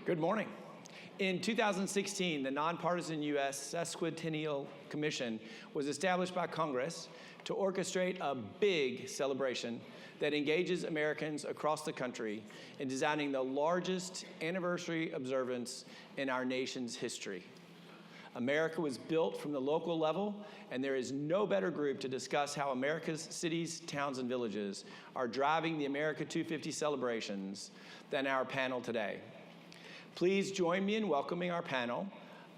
Good morning. In 2016, the nonpartisan U.S. Sesquicentennial Commission was established by Congress to orchestrate a big celebration that engages Americans across the country in designing the largest anniversary observance in our nation's history. America was built from the local level, and there is no better group to discuss how America's cities, towns, and villages are driving the America250 celebrations than our panel today. Please join me in welcoming our panel,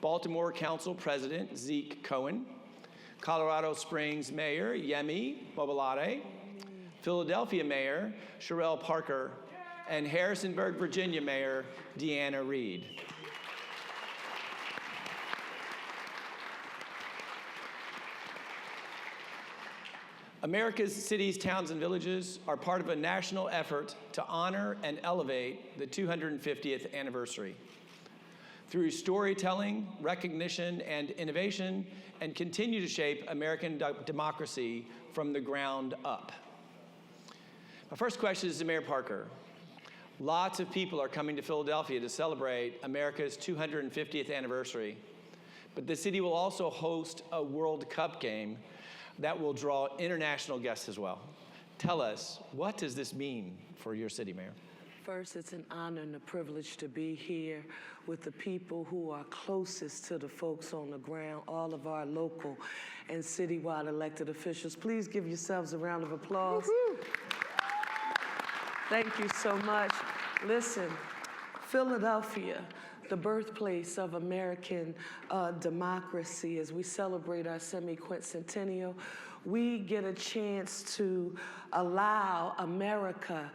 Baltimore Council President Zeke Cohen, Colorado Springs Mayor Yemi Mobolade, Philadelphia Mayor Sherelle Parker, and Harrisonburg, Virginia Mayor Deanna Reed. America's cities, towns, and villages are part of a national effort to honor and elevate the 250th anniversary through storytelling, recognition, and innovation, and continue to shape American democracy from the ground up. My first question is to Mayor Parker. Lots of people are coming to Philadelphia to celebrate America's 250th anniversary, but the city will also host a World Cup game that will draw international guests as well. Tell us, what does this mean for your city, Mayor? First, it's an honor and a privilege to be here with the people who are closest to the folks on the ground, all of our local and citywide elected officials. Please give yourselves a round of applause. Thank you so much. Listen, Philadelphia, the birthplace of American democracy, as we celebrate our semi-quincentennial, we get a chance to allow America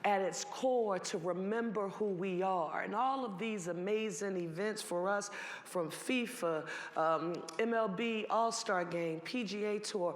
at its core to remember who we are. And all of these amazing events for us, from FIFA, MLB All-Star Game, PGA Tour,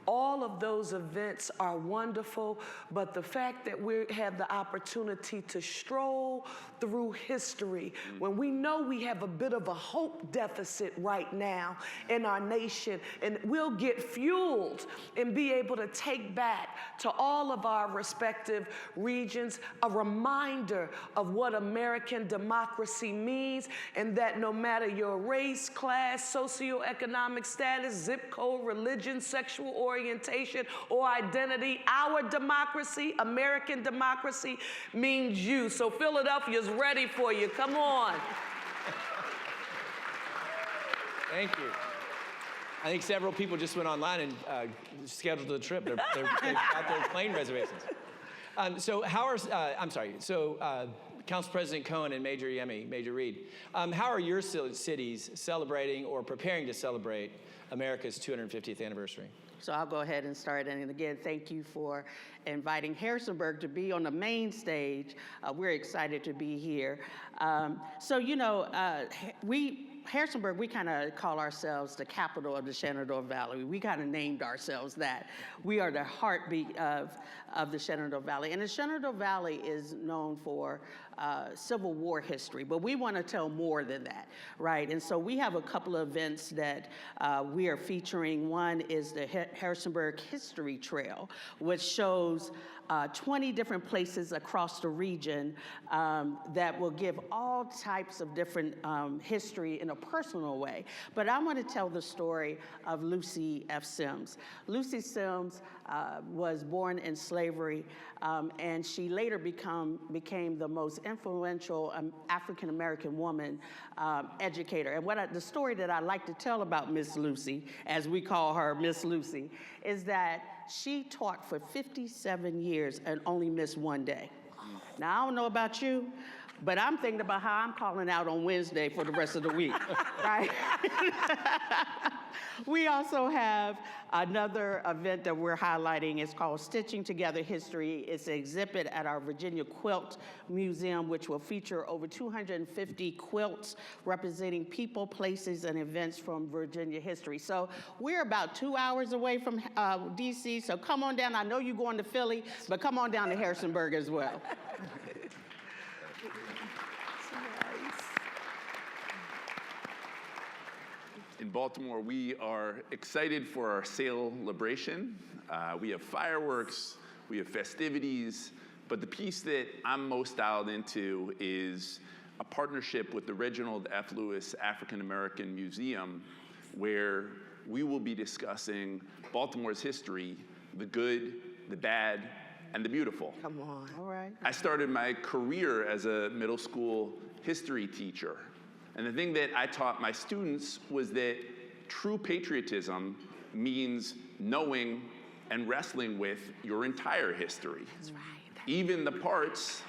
all of those events are wonderful, but the fact that we have the opportunity to stroll through history, when we know we have a bit of a hope deficit right now in our nation, and we'll get fueled and be able to take back to all of our respective regions a reminder of what American democracy means, and that no matter your race, class, socioeconomic status, zip code, religion, sexual orientation, or identity, our democracy, American democracy, means you. So Philadelphia's ready for you. Come on. Thank you. I think several people just went online and scheduled the trip. They've got their plane reservations. Council President Cohen and Major Reed, how are your cities celebrating or preparing to celebrate America's 250th anniversary? So I'll go ahead and start. And again, thank you for inviting Harrisonburg to be on the main stage. We're excited to be here. Harrisonburg, we kind of call ourselves the capital of the Shenandoah Valley. We kind of named ourselves that. We are the heartbeat of the Shenandoah Valley. And the Shenandoah Valley is known for Civil War history, but we want to tell more than that, right? And so we have a couple of events that we are featuring. One is the Harrisonburg History Trail, which shows 20 different places across the region that will give all types of different history in a personal way. But I want to tell the story of Lucy F. Sims. Lucy Sims was born in slavery, and she later became the most influential African-American woman educator. And the story that I like to tell about Miss Lucy, as we call her Miss Lucy, is that she taught for 57 years and only missed one day. Now, I don't know about you, but I'm thinking about how I'm calling out on Wednesday for the rest of the week, right? We also have another event that we're highlighting. It's called Stitching Together History. It's an exhibit at our Virginia Quilt Museum, which will feature over 250 quilts representing people, places, and events from Virginia history. So we're about 2 hours away from DC, so come on down. I know you're going to Philly, but come on down to Harrisonburg as well. In Baltimore, we are excited for our celebration. We have fireworks, we have festivities, but the piece that I'm most dialed into is a partnership with the Reginald F. Lewis African American Museum, where we will be discussing Baltimore's history, the good, the bad, and the beautiful. Come on. All right. I started my career as a middle school history teacher. And the thing that I taught my students was that true patriotism means knowing and wrestling with your entire history. That's right. Even the parts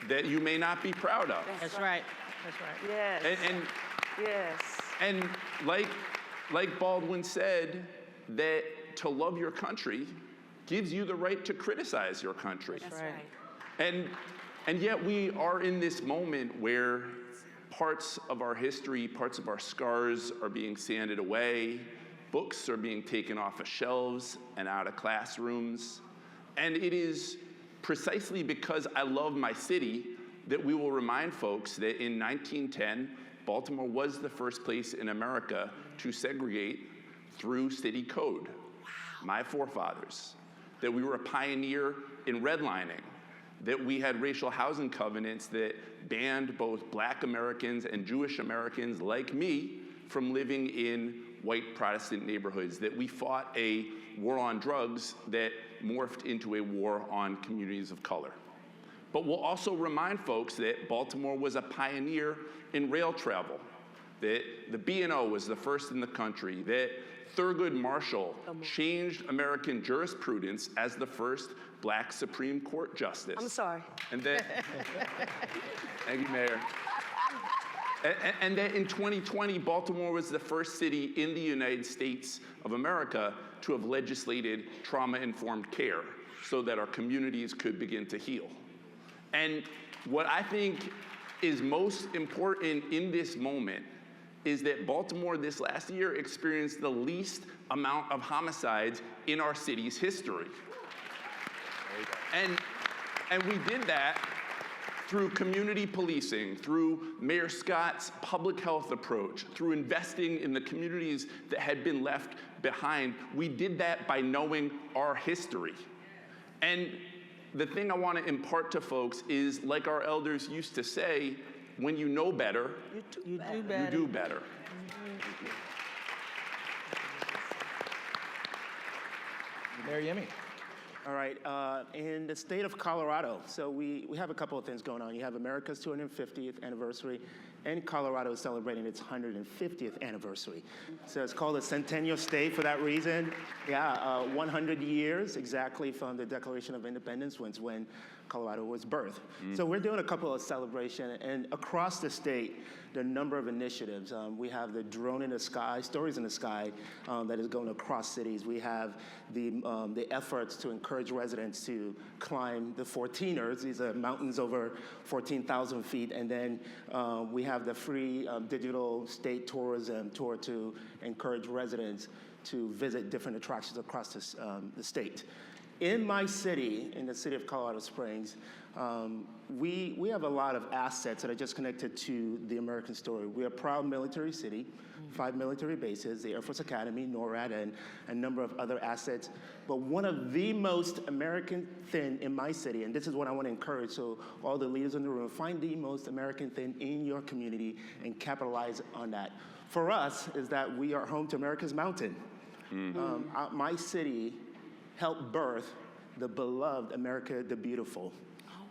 that you may not be proud of. That's right. That's right. Yes. And Yes. and like Baldwin said, that to love your country gives you the right to criticize your country. That's right. right. And yet we are in this moment where parts of our history, parts of our scars are being sanded away, books are being taken off of shelves and out of classrooms. And it is precisely because I love my city that we will remind folks that in 1910, Baltimore was the first place in America to segregate through city code. Wow. My forefathers. That we were a pioneer in redlining. That we had racial housing covenants that banned both Black Americans and Jewish Americans like me from living in white Protestant neighborhoods. That we fought a war on drugs that morphed into a war on communities of color. But we'll also remind folks that Baltimore was a pioneer in rail travel, that the B&O was the first in the country, that Thurgood Marshall changed American jurisprudence as the first Black Supreme Court justice. I'm sorry. And that, thank you, Mayor. And that in 2020, Baltimore was the first city in the United States of America to have legislated trauma-informed care so that our communities could begin to heal. And what I think is most important in this moment is that Baltimore this last year experienced the least amount of homicides in our city's history. And we did that through community policing, through Mayor Scott's public health approach, through investing in the communities that had been left behind. We did that by knowing our history. And the thing I want to impart to folks is, like our elders used to say, when you know better, You do better. you do better. Mayor Yemi. All right, in the state of Colorado, so we have a couple of things going on. You have America's 250th anniversary, and Colorado is celebrating its 150th anniversary. So it's called a Centennial State for that reason. Yeah, 100 years exactly from the Declaration of Independence when Colorado was birthed. So we're doing a couple of celebrations, and across the state, there are a number of initiatives. We have the Drone in the Sky, Stories in the Sky, that is going across cities. We have the efforts to encourage residents to climb the 14ers. These are mountains over 14,000 feet. And then we have the free digital state tourism tour to encourage residents to visit different attractions across the state. In my city, in the city of Colorado Springs, we have a lot of assets that are just connected to the American story. We're a proud military city, 5 military bases, the Air Force Academy, NORAD, and a number of other assets. But one of the most American thing in my city, and this is what I want to encourage, so all the leaders in the room, find the most American thing in your community and capitalize on that. For us, is that we are home to America's mountain. My city helped birth the beloved America the Beautiful.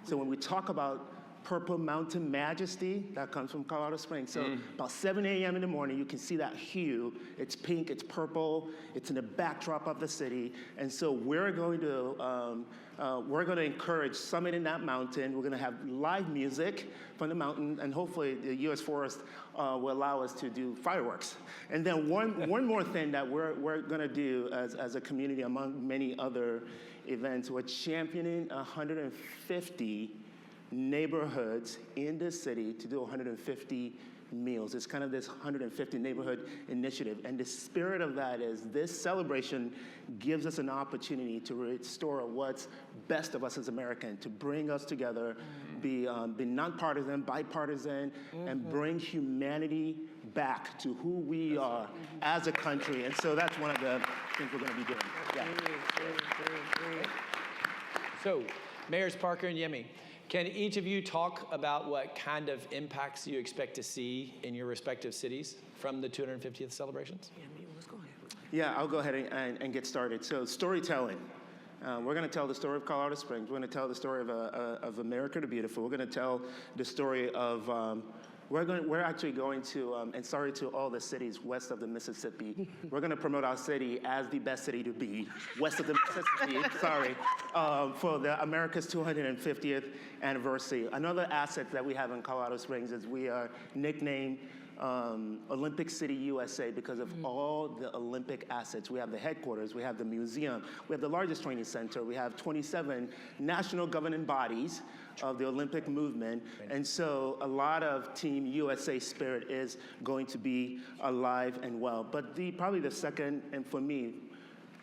So when we talk about Purple Mountain Majesty, that comes from Colorado Springs. So about 7 a.m. in the morning, you can see that hue. It's pink, it's purple, it's in the backdrop of the city. And so we're going to encourage summit in that mountain. We're going to have live music from the mountain, and hopefully the U.S. Forest will allow us to do fireworks. And then one more thing that we're going to do as a community, among many other events, we're championing 150 neighborhoods in the city to do 150 meals. It's kind of this 150 neighborhood initiative. And the spirit of that is this celebration gives us an opportunity to restore what's best of us as Americans, to bring us together, be nonpartisan, bipartisan, and bring humanity back to who we are as a country. And so that's one of the things we're going to be doing. Yeah. So, Mayors Parker and Yemi, Can each of you talk about what kind of impacts you expect to see in your respective cities from the 250th celebrations? Yeah, I'll go ahead and get started. So storytelling. We're going to tell the story of Colorado Springs. We're going to tell the story of America the Beautiful. We're going to tell the story of, we're actually going to, and sorry to all the cities west of the Mississippi, we're going to promote our city as the best city to be west of the Mississippi, sorry, for the America's 250th anniversary. Another asset that we have in Colorado Springs is we are nicknamed Olympic City, USA, because of all the Olympic assets. We have the headquarters, we have the museum, we have the largest training center, we have 27 national governing bodies of the Olympic movement, and so a lot of Team USA spirit is going to be alive and well. But probably the second, and for me,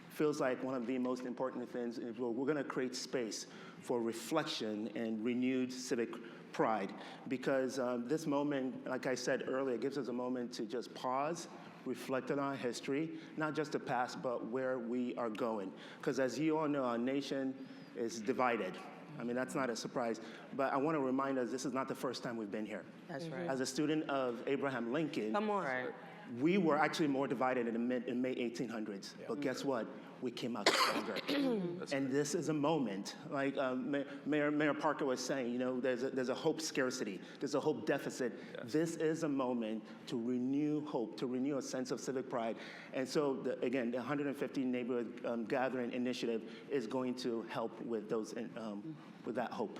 feels like one of the most important things is we're going to create space for reflection and renewed civic pride, because this moment, like I said earlier, gives us a moment to just pause, reflect on our history, not just the past, but where we are going. Because as you all know, our nation is divided. I mean, that's not a surprise, but I want to remind us this is not the first time we've been here. That's right. As a student of Abraham Lincoln, Come on. Right. we were actually more divided in the May 1800s, but guess what? We came out stronger. And this is a moment, like Mayor Parker was saying, you know, there's a hope scarcity, there's a hope deficit. Yes. This is a moment to renew hope, to renew a sense of civic pride. And so, again, the 150 Neighborhood Gathering Initiative is going to help with those, with that hope.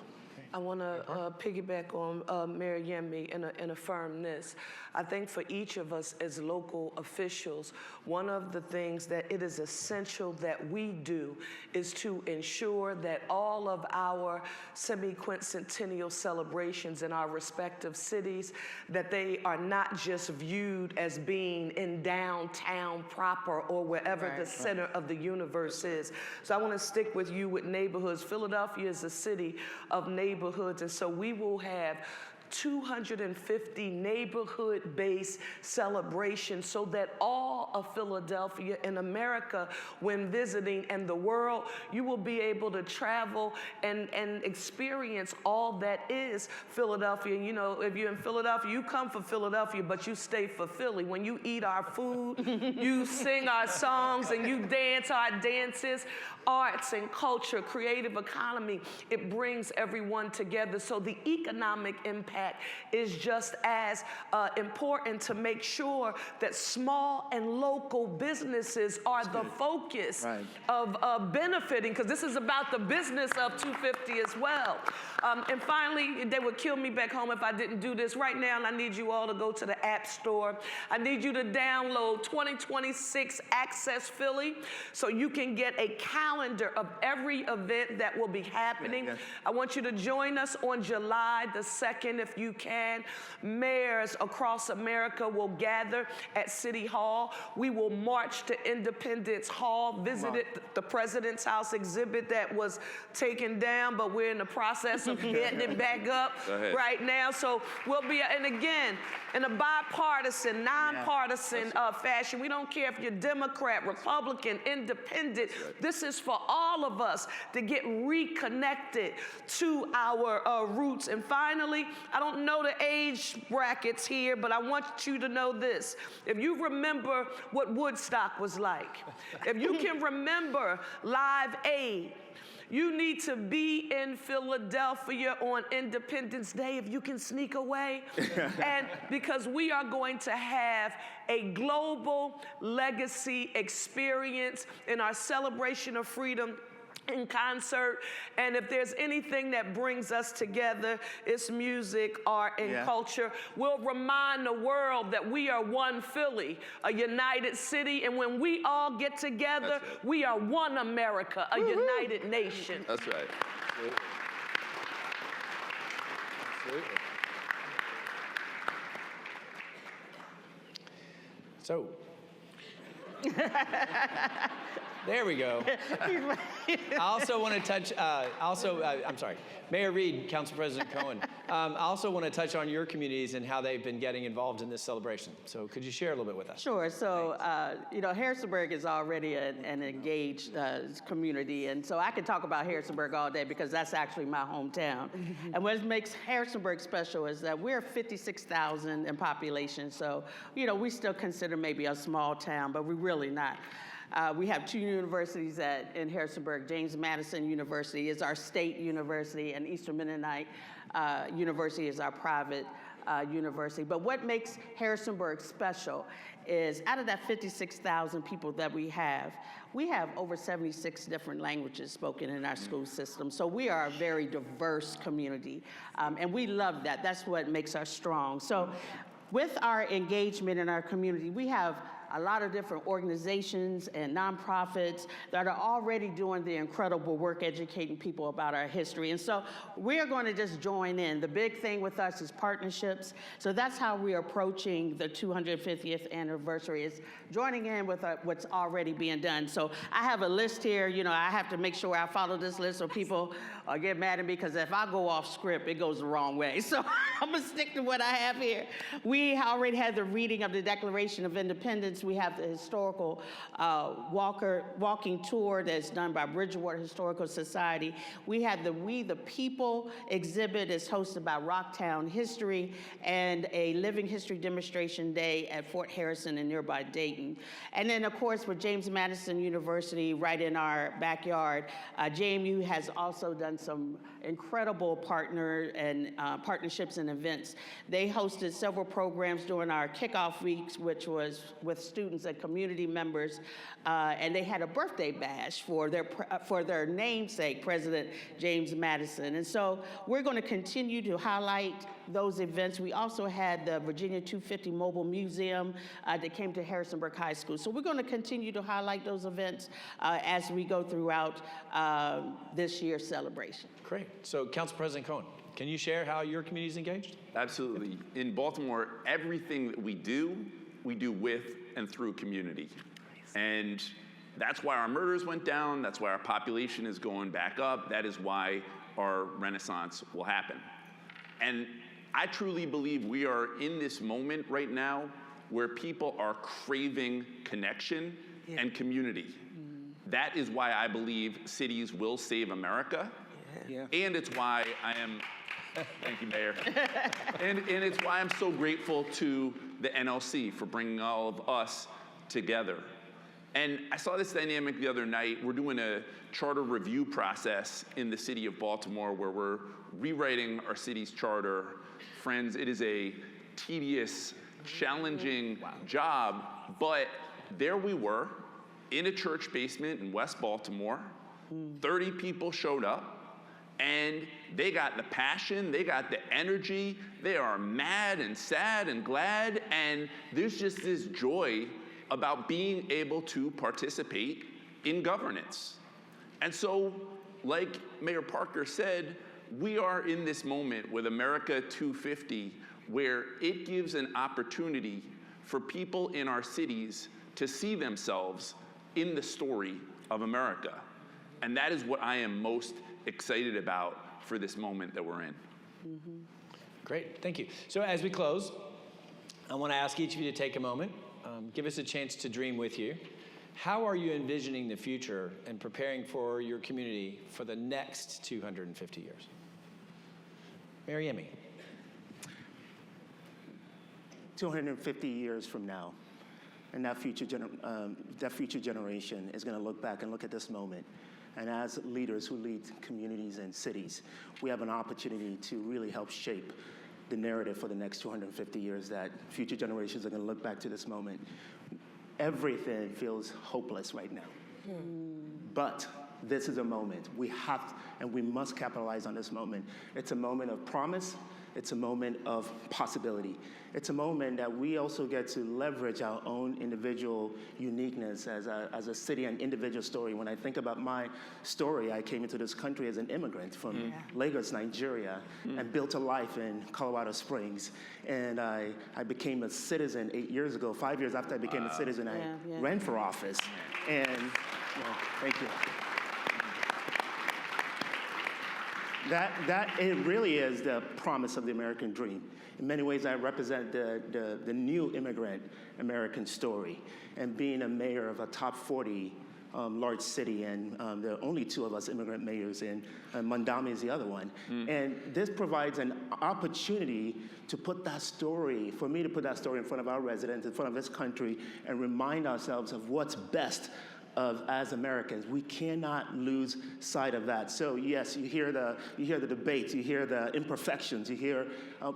I want to piggyback on Mayor Yemi and affirm this. I think for each of us as local officials, one of the things that it is essential that we do is to ensure that all of our semi-quincentennial celebrations in our respective cities, that they are not just viewed as being in downtown proper or wherever the center of the universe is. So I want to stick with you with neighborhoods. Philadelphia is a city of neighborhoods, and so we will have 250 neighborhood-based celebrations so that all of Philadelphia and America, when visiting, and the world, you will be able to travel and experience all that is Philadelphia. You know, if you're in Philadelphia, you come for Philadelphia, but you stay for Philly. When you eat our food, you sing our songs, and you dance our dances, arts and culture, creative economy, it brings everyone together. So the economic impact is just as important, to make sure that small and local businesses are the focus of benefiting, because this is about the business of 250 as well. And finally, they would kill me back home if I didn't do this right now, and I need you all to go to the App Store. I need you to download 2026 Access Philly so you can get a calendar of every event that will be happening. I want you to join us on July the 2nd if you can. Mayors across America will gather at City Hall. We will march to Independence Hall, visited the President's House exhibit that was taken down, but we're in the process of getting it back up right now. So we'll be, and again, in a bipartisan, nonpartisan fashion. We don't care if you're Democrat, Republican, Independent. This is for all of us to get reconnected to our roots. And finally, I don't know the age brackets here, but I want you to know this. If you remember what Woodstock was like, if you can remember Live Aid, you need to be in Philadelphia on Independence Day if you can sneak away. And because we are going to have a global legacy experience in our celebration of freedom in concert. And if there's anything that brings us together, it's music, art, and culture. We'll remind the world that we are one Philly, a united city, and when we all get together, we are one America, a united nation. That's right. Absolutely. Absolutely. So, There we go. I also want to touch, I'm sorry, Mayor Reed, Council President Cohen. I also want to touch on your communities and how they've been getting involved in this celebration. So could you share a little bit with us? Sure. So, Harrisonburg is already an engaged community. And so I could talk about Harrisonburg all day because that's actually my hometown. And what makes Harrisonburg special is that we're 56,000 in population. So, we still consider maybe a small town, but we're really not. We have 2 universities in Harrisonburg. James Madison University is our state university, and Eastern Mennonite University is our private university. But what makes Harrisonburg special is out of that 56,000 people that we have over 76 different languages spoken in our school system. So we are a very diverse community, and we love that. That's what makes us strong. So with our engagement in our community, we have a lot of different organizations and nonprofits that are already doing the incredible work educating people about our history. And so we're going to just join in. The big thing with us is partnerships. So that's how we're approaching the 250th anniversary, is joining in with what's already being done. So I have a list here. I have to make sure I follow this list so people get mad at me, because if I go off script, it goes the wrong way. So I'm going to stick to what I have here. We already had the reading of the Declaration of Independence. We have the historical walking tour that's done by Bridgewater Historical Society. We have the We the People exhibit is hosted by Rocktown History, and a living history demonstration day at Fort Harrison in nearby Dayton. And then, of course, with James Madison University right in our backyard, JMU has also done some incredible partnerships and events. They hosted several programs during our kickoff weeks, which was with students and community members, and they had a birthday bash for their namesake, President James Madison. And so we're going to continue to highlight those events. We also had the Virginia 250 Mobile Museum that came to Harrisonburg High School. So we're going to continue to highlight those events as we go throughout this year's celebration. Great. So, Council President Cohen, can you share how your community is engaged? Absolutely. In Baltimore, everything that we do with and through community. And that's why our murders went down. That's why our population is going back up. That is why our renaissance will happen. And I truly believe we are in this moment right now where people are craving connection and community. That is why I believe cities will save America. And it's why I am, thank you, Mayor. and it's why I'm so grateful to the NLC for bringing all of us together. And I saw this dynamic the other night. We're doing a charter review process in the city of Baltimore where we're rewriting our city's charter. Friends, it is a tedious, challenging job, but there we were in a church basement in West Baltimore. 30 people showed up. And they got the passion, they got the energy, they are mad and sad and glad, and there's just this joy about being able to participate in governance. And so, like Mayor Parker said, we are in this moment with America 250 where it gives an opportunity for people in our cities to see themselves in the story of America. And that is what I am most excited about for this moment that we're in. Great, thank you. So as we close, I want to ask each of you to take a moment, give us a chance to dream with you. How are you envisioning the future and preparing for your community for the next 250 years? Mary Emmy. 250 years from now, and that future generation is going to look back and look at this moment. And as leaders who lead communities and cities, we have an opportunity to really help shape the narrative for the next 250 years that future generations are going to look back to this moment. Everything feels hopeless right now. But this is a moment. We have and we must capitalize on this moment. It's a moment of promise. It's a moment of possibility. It's a moment that we also get to leverage our own individual uniqueness as a city and individual story. When I think about my story, I came into this country as an immigrant from Lagos, Nigeria, and built a life in Colorado Springs. And I became a citizen 8 years ago. 5 years after I became a citizen, I ran for office. And thank you. That it really is the promise of the American dream. In many ways, I represent the new immigrant American story. And being a mayor of a top 40 large city, and there are only 2 of us immigrant mayors, and Mondami is the other one. And this provides an opportunity to put that story, for me to put that story in front of our residents, in front of this country, and remind ourselves of what's best as Americans. We cannot lose sight of that. So yes, you hear the debates, you hear the imperfections, you hear,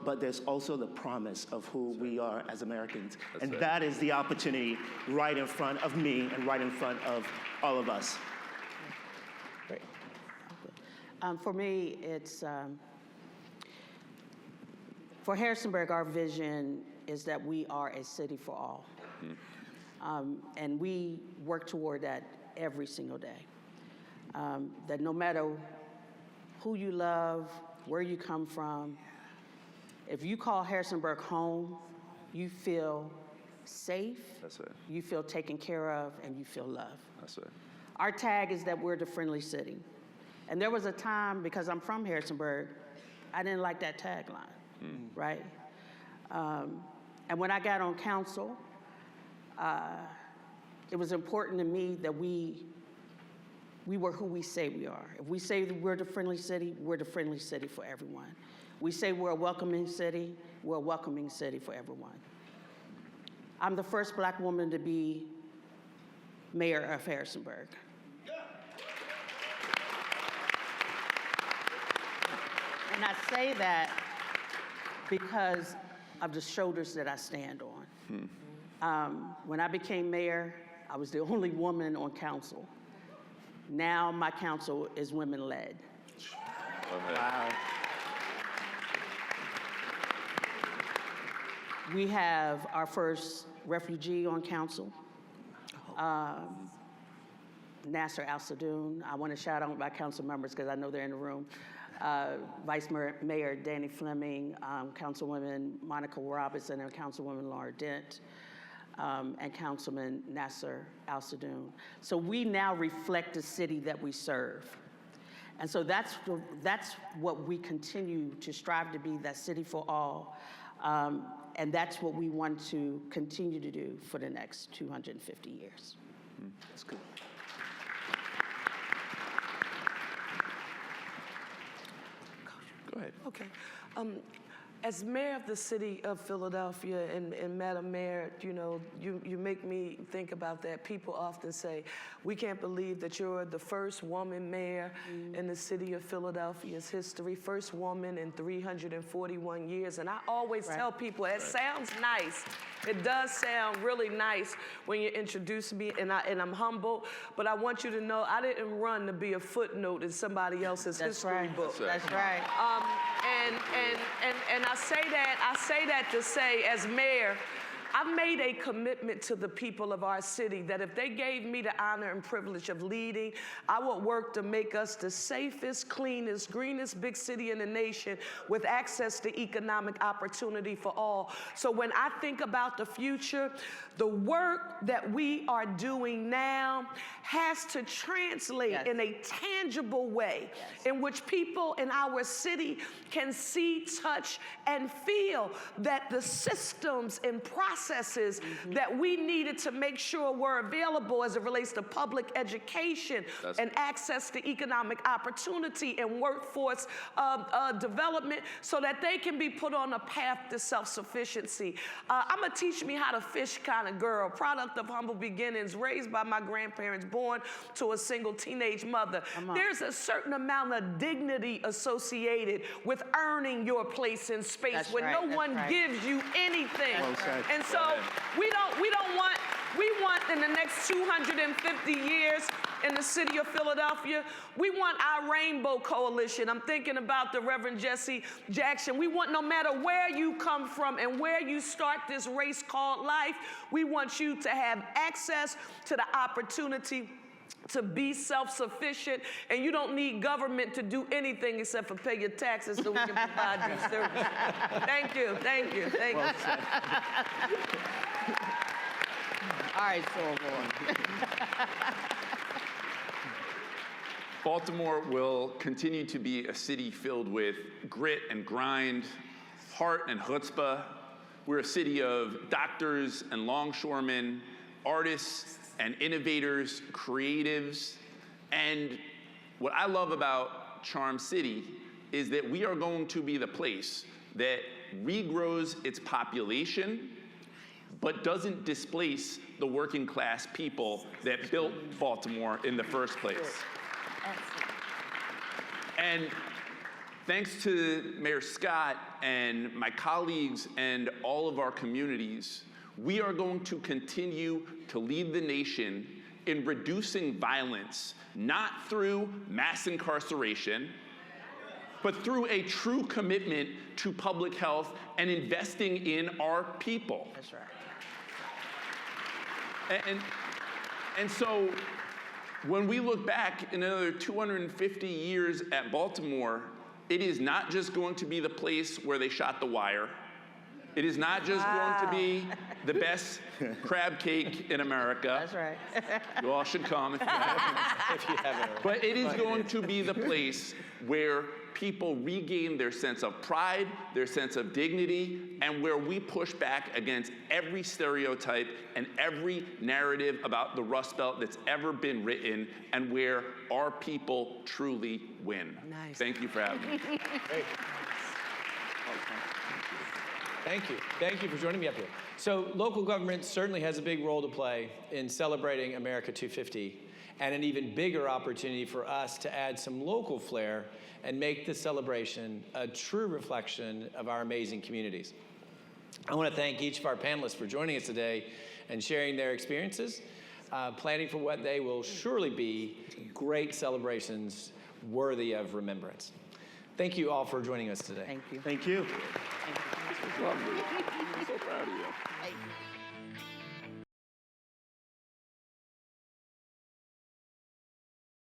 but there's also the promise of who we are as Americans. And that is the opportunity right in front of me and right in front of all of us. Great. For me, it's, for Harrisonburg, our vision is that we are a city for all. And we work toward that every single day. That no matter who you love, where you come from, if you call Harrisonburg home, you feel safe, you feel taken care of, and you feel loved. Our tag is that we're the friendly city. And there was a time, because I'm from Harrisonburg, I didn't like that tagline, right? And when I got on council, it was important to me that we were who we say we are. If we say that we're the friendly city, we're the friendly city for everyone. We say we're a welcoming city, we're a welcoming city for everyone. I'm the first Black woman to be mayor of Harrisonburg. And I say that because of the shoulders that I stand on. When I became mayor, I was the only woman on council. Now my council is women-led. Wow. We have our first refugee on council, Nasser Al-Sadoun. I want to shout out my council members because I know they're in the room. Vice Mayor Danny Fleming, Councilwoman Monica Robinson, and Councilwoman Laura Dent. And Councilman Nasser Al-Sadoun. So we now reflect the city that we serve. And so that's what we continue to strive to be, that city for all. And that's what we want to continue to do for the next 250 years. That's good. Go ahead. Okay. As mayor of the city of Philadelphia, and Madam Mayor, you know, you make me think about that. People often say, we can't believe that you're the first woman mayor in the city of Philadelphia's history, first woman in 341 years. And I always tell people, it sounds nice. It does sound really nice when you introduce me, and I'm humble, but I want you to know I didn't run to be a footnote in somebody else's history book. That's right. And I say that to say, as mayor, I've made a commitment to the people of our city that if they gave me the honor and privilege of leading, I would work to make us the safest, cleanest, greenest big city in the nation with access to economic opportunity for all. So when I think about the future, the work that we are doing now has to translate in a tangible way in which people in our city can see, touch, and feel that the systems and processes that we needed to make sure were available as it relates to public education and access to economic opportunity and workforce development so that they can be put on a path to self-sufficiency. I'm a teach me how to fish kind of girl, product of humble beginnings, raised by my grandparents, born to a single teenage mother. There's a certain amount of dignity associated with earning your place in space when no one gives you anything. And so we want want in the next 250 years in the city of Philadelphia? We want our Rainbow Coalition. I'm thinking about the Reverend Jesse Jackson. We want, no matter where you come from and where you start this race called life, we want you to have access to the opportunity to be self-sufficient, and you don't need government to do anything except for pay your taxes so we can provide you services. Thank you, thank you, thank you. All right, so Baltimore will continue to be a city filled with grit and grind, heart and chutzpah. We're a city of doctors and longshoremen, artists and innovators, creatives. And what I love about Charm City is that we are going to be the place that regrows its population, but doesn't displace the working class people that built Baltimore in the first place. And thanks to Mayor Scott and my colleagues and all of our communities, we are going to continue to lead the nation in reducing violence, not through mass incarceration, but through a true commitment to public health and investing in our people. that's right. And so when we look back in another 250 years at Baltimore, it is not just going to be the place where they shot the wire. It is not just going to be the best crab cake in America. That's right. You all should come if you haven't. If you haven't already. But it is going to be the place where people regain their sense of pride, their sense of dignity, and where we push back against every stereotype and every narrative about the Rust Belt that's ever been written, and where our people truly win. Nice. Thank you for having me. Great. Thank you. Thank you for joining me up here. So local government certainly has a big role to play in celebrating America 250, and an even bigger opportunity for us to add some local flair and make the celebration a true reflection of our amazing communities. I want to thank each of our panelists for joining us today and sharing their experiences, planning for what they will surely be great celebrations worthy of remembrance. Thank you all for joining us today. Thank you. Thank you. Lovely. I'm so proud of you. Thank you.